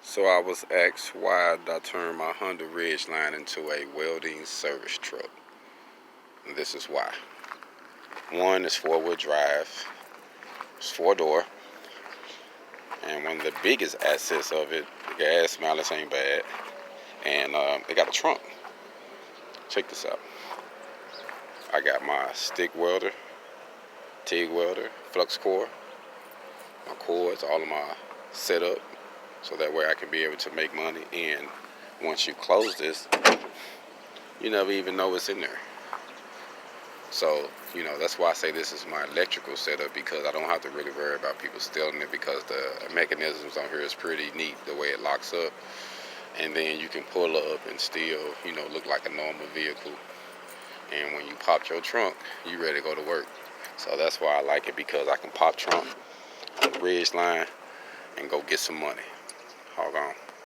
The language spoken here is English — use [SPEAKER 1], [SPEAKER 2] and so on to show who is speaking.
[SPEAKER 1] So I was asked why did I turn my Honda Ridgeline into a welding service truck. And this is why. One is 4-wheel drive. It's 4-door. And one of the biggest assets of it, the gas mileage ain't bad. And it got a trunk. Check this out. I got my stick welder, TIG welder, flux core, my cords, all of my setup, so that way I can be able to make money. And once you close this, you never even know what's in there. So, that's why I say this is my electrical setup, because I don't have to really worry about people stealing it, because the mechanisms on here is pretty neat, the way it locks up. And then you can pull up and still, look like a normal vehicle. And when you pop your trunk, you ready to go to work. So that's why I like it, because I can pop trunk on the Ridgeline and go get some money.